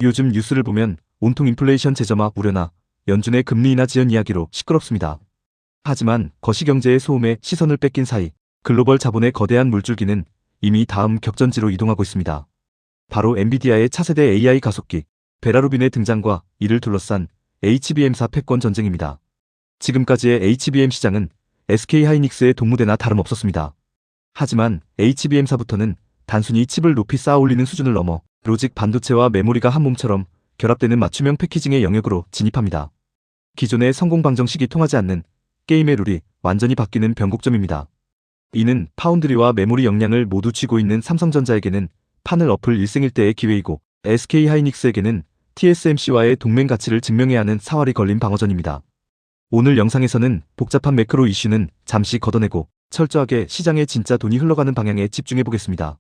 요즘 뉴스를 보면 온통 인플레이션 재점화 우려나 연준의 금리 인하 지연 이야기로 시끄럽습니다. 하지만 거시경제의 소음에 시선을 뺏긴 사이 글로벌 자본의 거대한 물줄기는 이미 다음 격전지로 이동하고 있습니다. 바로 엔비디아의 차세대 AI 가속기 베라루빈의 등장과 이를 둘러싼 HBM사 패권 전쟁입니다. 지금까지의 HBM 시장은 SK하이닉스의 동무대나 다름없었습니다. 하지만 HBM사부터는 단순히 칩을 높이 쌓아 올리는 수준을 넘어 로직 반도체와 메모리가 한 몸처럼 결합되는 맞춤형 패키징의 영역으로 진입합니다. 기존의 성공 방정식이 통하지 않는 게임의 룰이 완전히 바뀌는 변곡점입니다. 이는 파운드리와 메모리 역량을 모두 쥐고 있는 삼성전자에게는 판을 엎을 일생일대의 기회이고 SK하이닉스에게는 TSMC와의 동맹 가치를 증명해야 하는 사활이 걸린 방어전입니다. 오늘 영상에서는 복잡한 매크로 이슈는 잠시 걷어내고 철저하게 시장에 진짜 돈이 흘러가는 방향에 집중해보겠습니다.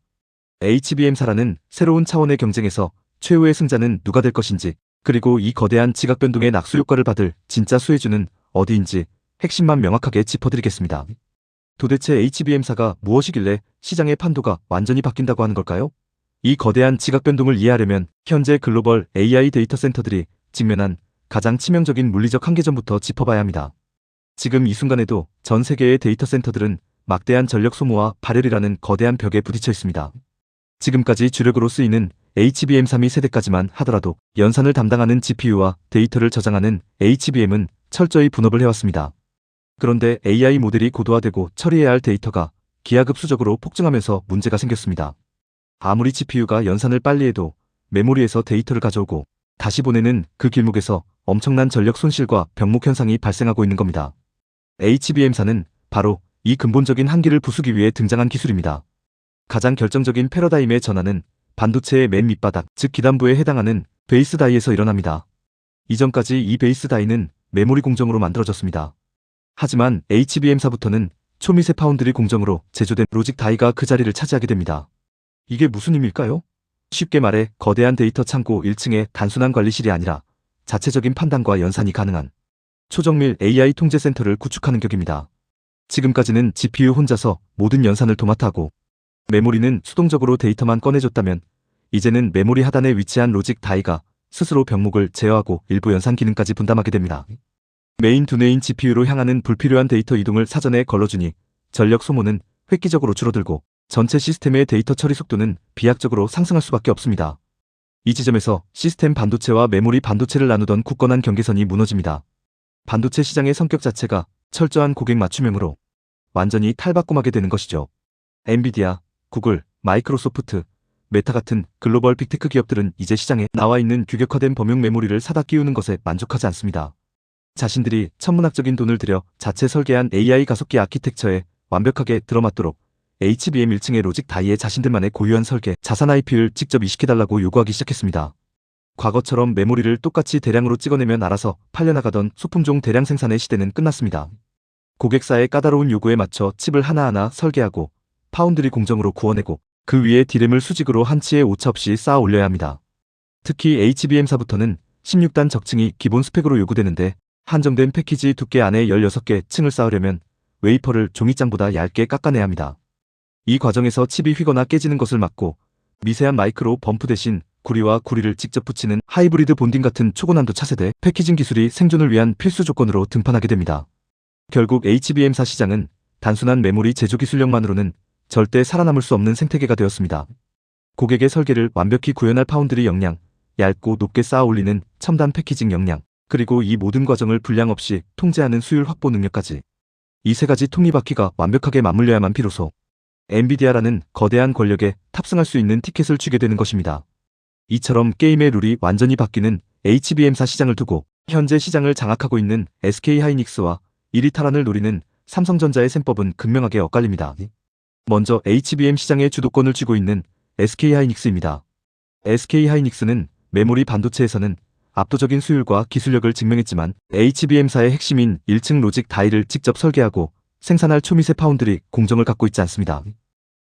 HBM사라는 새로운 차원의 경쟁에서 최후의 승자는 누가 될 것인지, 그리고 이 거대한 지각 변동의 낙수 효과를 받을 진짜 수혜주는 어디인지 핵심만 명확하게 짚어드리겠습니다. 도대체 HBM사가 무엇이길래 시장의 판도가 완전히 바뀐다고 하는 걸까요? 이 거대한 지각 변동을 이해하려면 현재 글로벌 AI 데이터 센터들이 직면한 가장 치명적인 물리적 한계점부터 짚어봐야 합니다. 지금 이 순간에도 전 세계의 데이터 센터들은 막대한 전력 소모와 발열이라는 거대한 벽에 부딪혀 있습니다. 지금까지 주력으로 쓰이는 HBM32 세대까지만 하더라도 연산을 담당하는 GPU와 데이터를 저장하는 HBM은 철저히 분업을 해왔습니다. 그런데 AI 모델이 고도화되고 처리해야 할 데이터가 기하급수적으로 폭증하면서 문제가 생겼습니다. 아무리 GPU가 연산을 빨리 해도 메모리에서 데이터를 가져오고 다시 보내는 그 길목에서 엄청난 전력 손실과 병목 현상이 발생하고 있는 겁니다. HBM사는 바로 이 근본적인 한계를 부수기 위해 등장한 기술입니다. 가장 결정적인 패러다임의 전환은 반도체의 맨 밑바닥, 즉 기단부에 해당하는 베이스 다이에서 일어납니다. 이전까지 이 베이스 다이는 메모리 공정으로 만들어졌습니다. 하지만 HBM사부터는 초미세 파운드리 공정으로 제조된 로직 다이가 그 자리를 차지하게 됩니다. 이게 무슨 의미일까요? 쉽게 말해 거대한 데이터 창고 1층에 단순한 관리실이 아니라 자체적인 판단과 연산이 가능한 초정밀 AI 통제 센터를 구축하는 격입니다. 지금까지는 GPU 혼자서 모든 연산을 도맡아하고 메모리는 수동적으로 데이터만 꺼내줬다면 이제는 메모리 하단에 위치한 로직 다이가 스스로 병목을 제어하고 일부 연산 기능까지 분담하게 됩니다. 메인 두뇌인 GPU로 향하는 불필요한 데이터 이동을 사전에 걸러주니 전력 소모는 획기적으로 줄어들고 전체 시스템의 데이터 처리 속도는 비약적으로 상승할 수밖에 없습니다. 이 지점에서 시스템 반도체와 메모리 반도체를 나누던 굳건한 경계선이 무너집니다. 반도체 시장의 성격 자체가 철저한 고객 맞춤형으로 완전히 탈바꿈하게 되는 것이죠. 엔비디아, 구글, 마이크로소프트, 메타 같은 글로벌 빅테크 기업들은 이제 시장에 나와 있는 규격화된 범용 메모리를 사다 끼우는 것에 만족하지 않습니다. 자신들이 천문학적인 돈을 들여 자체 설계한 AI 가속기 아키텍처에 완벽하게 들어맞도록 HBM 1층의 로직 다이에 자신들만의 고유한 설계, 자산 IP를 직접 이식해달라고 요구하기 시작했습니다. 과거처럼 메모리를 똑같이 대량으로 찍어내면 알아서 팔려나가던 소품종 대량 생산의 시대는 끝났습니다. 고객사의 까다로운 요구에 맞춰 칩을 하나하나 설계하고 파운드리 공정으로 구워내고 그 위에 D램을 수직으로 한치의 오차 없이 쌓아 올려야 합니다. 특히 HBM사부터는 16단 적층이 기본 스펙으로 요구되는데 한정된 패키지 두께 안에 16개 층을 쌓으려면 웨이퍼를 종이장보다 얇게 깎아내야 합니다. 이 과정에서 칩이 휘거나 깨지는 것을 막고 미세한 마이크로 범프 대신 구리와 구리를 직접 붙이는 하이브리드 본딩 같은 초고난도 차세대 패키징 기술이 생존을 위한 필수 조건으로 등판하게 됩니다. 결국 HBM사 시장은 단순한 메모리 제조 기술력만으로는 절대 살아남을 수 없는 생태계가 되었습니다. 고객의 설계를 완벽히 구현할 파운드리 역량, 얇고 높게 쌓아 올리는 첨단 패키징 역량, 그리고 이 모든 과정을 불량 없이 통제하는 수율 확보 능력까지 이 세 가지 톱니바퀴가 완벽하게 맞물려야만 비로소 엔비디아라는 거대한 권력에 탑승할 수 있는 티켓을 쥐게 되는 것입니다. 이처럼 게임의 룰이 완전히 바뀌는 HBM사 시장을 두고 현재 시장을 장악하고 있는 SK하이닉스와 1위 탈환을 노리는 삼성전자의 셈법은 극명하게 엇갈립니다. 먼저 HBM 시장의 주도권을 쥐고 있는 SK하이닉스입니다. SK하이닉스는 메모리 반도체에서는 압도적인 수율과 기술력을 증명했지만 HBM사의 핵심인 1층 로직 다이를 직접 설계하고 생산할 초미세 파운드리 공정을 갖고 있지 않습니다.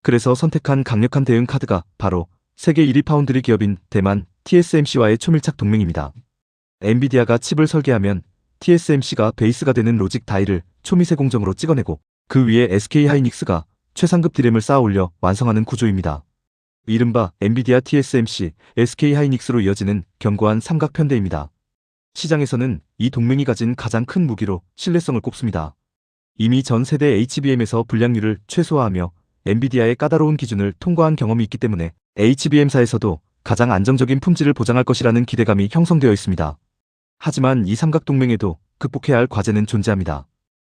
그래서 선택한 강력한 대응 카드가 바로 세계 1위 파운드리 기업인 대만 TSMC와의 초밀착 동맹입니다. 엔비디아가 칩을 설계하면 TSMC가 베이스가 되는 로직 다이를 초미세 공정으로 찍어내고 그 위에 SK하이닉스가 최상급 D램을 쌓아 올려 완성하는 구조입니다. 이른바 엔비디아 TSMC, SK하이닉스로 이어지는 견고한 삼각편대입니다. 시장에서는 이 동맹이 가진 가장 큰 무기로 신뢰성을 꼽습니다. 이미 전 세대 HBM에서 불량률을 최소화하며 엔비디아의 까다로운 기준을 통과한 경험이 있기 때문에 HBM사에서도 가장 안정적인 품질을 보장할 것이라는 기대감이 형성되어 있습니다. 하지만 이 삼각동맹에도 극복해야 할 과제는 존재합니다.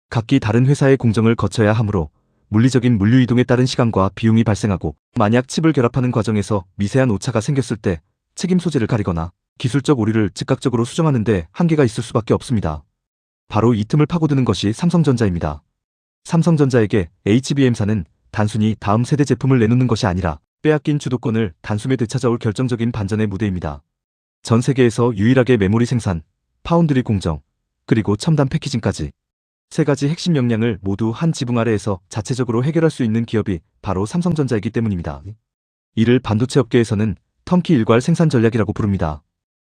각기 다른 회사의 공정을 거쳐야 하므로 물리적인 물류 이동에 따른 시간과 비용이 발생하고, 만약 칩을 결합하는 과정에서 미세한 오차가 생겼을 때 책임 소재를 가리거나 기술적 오류를 즉각적으로 수정하는 데 한계가 있을 수밖에 없습니다. 바로 이 틈을 파고드는 것이 삼성전자입니다. 삼성전자에게 HBM사는 단순히 다음 세대 제품을 내놓는 것이 아니라 빼앗긴 주도권을 단숨에 되찾아올 결정적인 반전의 무대입니다. 전 세계에서 유일하게 메모리 생산, 파운드리 공정, 그리고 첨단 패키징까지 세 가지 핵심 역량을 모두 한 지붕 아래에서 자체적으로 해결할 수 있는 기업이 바로 삼성전자이기 때문입니다. 이를 반도체 업계에서는 턴키 일괄 생산 전략이라고 부릅니다.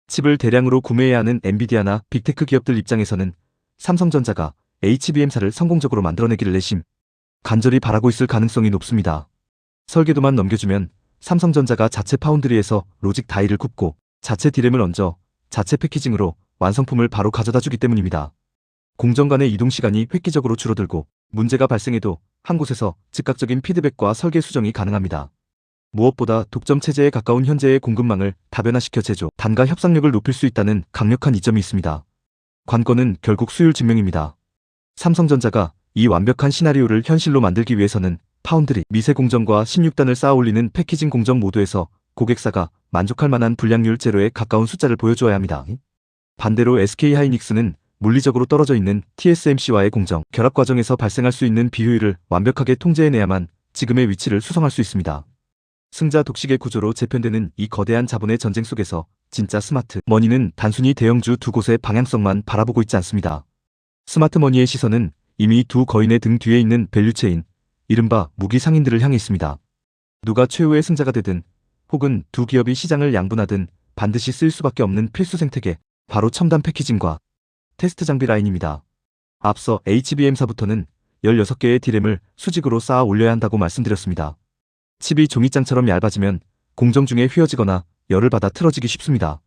칩을 대량으로 구매해야 하는 엔비디아나 빅테크 기업들 입장에서는 삼성전자가 HBM사를 성공적으로 만들어내기를 내심 간절히 바라고 있을 가능성이 높습니다. 설계도만 넘겨주면 삼성전자가 자체 파운드리에서 로직 다이를 굽고 자체 디램을 얹어 자체 패키징으로 완성품을 바로 가져다주기 때문입니다. 공정 간의 이동 시간이 획기적으로 줄어들고, 문제가 발생해도 한 곳에서 즉각적인 피드백과 설계 수정이 가능합니다. 무엇보다 독점 체제에 가까운 현재의 공급망을 다변화시켜 제조, 단가 협상력을 높일 수 있다는 강력한 이점이 있습니다. 관건은 결국 수율 증명입니다. 삼성전자가 이 완벽한 시나리오를 현실로 만들기 위해서는 파운드리, 미세 공정과 16단을 쌓아 올리는 패키징 공정 모두에서 고객사가 만족할 만한 불량률 제로에 가까운 숫자를 보여주어야 합니다. 반대로 SK하이닉스는 물리적으로 떨어져 있는 TSMC와의 공정, 결합 과정에서 발생할 수 있는 비효율을 완벽하게 통제해내야만 지금의 위치를 수성할 수 있습니다. 승자 독식의 구조로 재편되는 이 거대한 자본의 전쟁 속에서 진짜 스마트 머니는 단순히 대형주 두 곳의 방향성만 바라보고 있지 않습니다. 스마트 머니의 시선은 이미 두 거인의 등 뒤에 있는 밸류체인, 이른바 무기 상인들을 향해 있습니다. 누가 최후의 승자가 되든 혹은 두 기업이 시장을 양분하든 반드시 쓰일 수밖에 없는 필수 생태계, 바로 첨단 패키징과 테스트 장비 라인입니다. 앞서 HBM사부터는 16개의 디램을 수직으로 쌓아 올려야 한다고 말씀드렸습니다. 칩이 종이장처럼 얇아지면 공정 중에 휘어지거나 열을 받아 틀어지기 쉽습니다.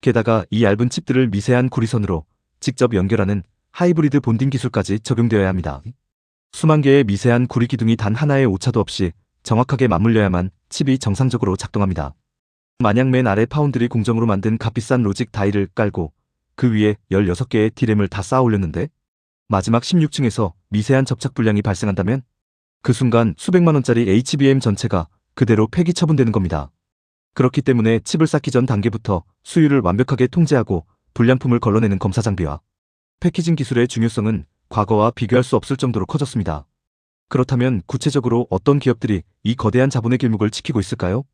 게다가 이 얇은 칩들을 미세한 구리선으로 직접 연결하는 하이브리드 본딩 기술까지 적용되어야 합니다. 수만 개의 미세한 구리 기둥이 단 하나의 오차도 없이 정확하게 맞물려야만 칩이 정상적으로 작동합니다. 만약 맨 아래 파운드리 공정으로 만든 값비싼 로직 다이를 깔고 그 위에 16개의 디램을 다 쌓아 올렸는데 마지막 16층에서 미세한 접착 불량이 발생한다면 그 순간 수백만 원짜리 HBM 전체가 그대로 폐기 처분되는 겁니다. 그렇기 때문에 칩을 쌓기 전 단계부터 수율을 완벽하게 통제하고 불량품을 걸러내는 검사 장비와 패키징 기술의 중요성은 과거와 비교할 수 없을 정도로 커졌습니다. 그렇다면 구체적으로 어떤 기업들이 이 거대한 자본의 길목을 지키고 있을까요?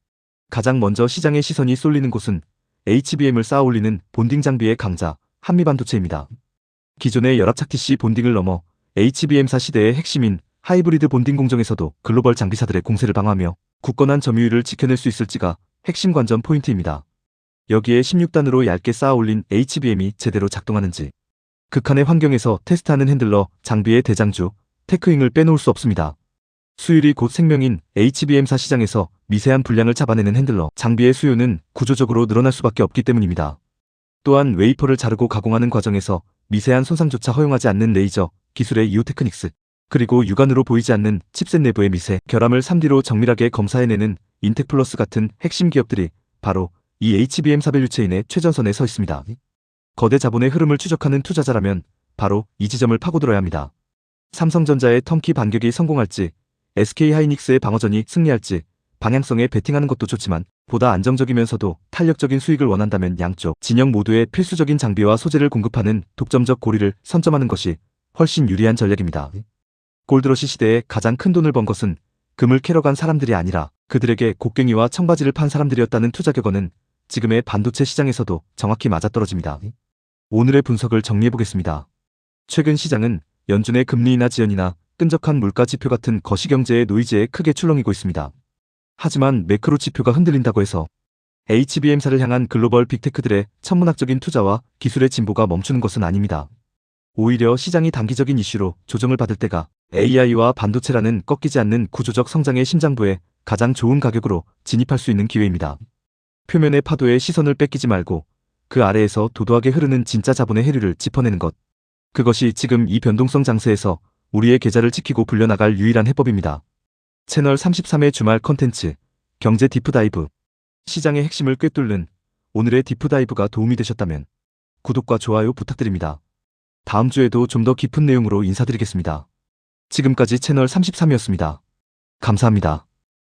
가장 먼저 시장의 시선이 쏠리는 곳은 HBM을 쌓아 올리는 본딩 장비의 강자, 한미반도체입니다. 기존의 열압착 TC 본딩을 넘어 HBM사 시대의 핵심인 하이브리드 본딩 공정에서도 글로벌 장비사들의 공세를 방어하며 굳건한 점유율을 지켜낼 수 있을지가 핵심 관전 포인트입니다. 여기에 16단으로 얇게 쌓아 올린 HBM이 제대로 작동하는지, 극한의 환경에서 테스트하는 핸들러, 장비의 대장주, 테크윙을 빼놓을 수 없습니다. 수율이 곧 생명인 HBM사 시장에서 미세한 불량을 잡아내는 핸들러, 장비의 수요는 구조적으로 늘어날 수밖에 없기 때문입니다. 또한 웨이퍼를 자르고 가공하는 과정에서 미세한 손상조차 허용하지 않는 레이저, 기술의 이오 테크닉스, 그리고 육안으로 보이지 않는 칩셋 내부의 미세 결함을 3D로 정밀하게 검사해내는 인텍플러스 같은 핵심 기업들이 바로 이 HBM사 밸류체인의 최전선에 서 있습니다. 거대 자본의 흐름을 추적하는 투자자라면 바로 이 지점을 파고들어야 합니다. 삼성전자의 턴키 반격이 성공할지, SK하이닉스의 방어전이 승리할지 방향성에 베팅하는 것도 좋지만 보다 안정적이면서도 탄력적인 수익을 원한다면 양쪽 진영 모두의 필수적인 장비와 소재를 공급하는 독점적 고리를 선점하는 것이 훨씬 유리한 전략입니다. 골드러시 시대에 가장 큰 돈을 번 것은 금을 캐러 간 사람들이 아니라 그들에게 곡괭이와 청바지를 판 사람들이었다는 투자 격언은 지금의 반도체 시장에서도 정확히 맞아떨어집니다. 오늘의 분석을 정리해보겠습니다. 최근 시장은 연준의 금리 인하 지연이나 끈적한 물가 지표 같은 거시경제의 노이즈에 크게 출렁이고 있습니다. 하지만 매크로 지표가 흔들린다고 해서 HBM사를 향한 글로벌 빅테크들의 천문학적인 투자와 기술의 진보가 멈추는 것은 아닙니다. 오히려 시장이 단기적인 이슈로 조정을 받을 때가 AI와 반도체라는 꺾이지 않는 구조적 성장의 심장부에 가장 좋은 가격으로 진입할 수 있는 기회입니다. 표면의 파도에 시선을 뺏기지 말고 그 아래에서 도도하게 흐르는 진짜 자본의 해류를 짚어내는 것. 그것이 지금 이 변동성 장세에서 우리의 계좌를 지키고 불려나갈 유일한 해법입니다. 채널 33의 주말 컨텐츠 경제 디프다이브. 시장의 핵심을 꿰뚫는 오늘의 디프다이브가 도움이 되셨다면 구독과 좋아요 부탁드립니다. 다음 주에도 좀 더 깊은 내용으로 인사드리겠습니다. 지금까지 채널 33이었습니다. 감사합니다.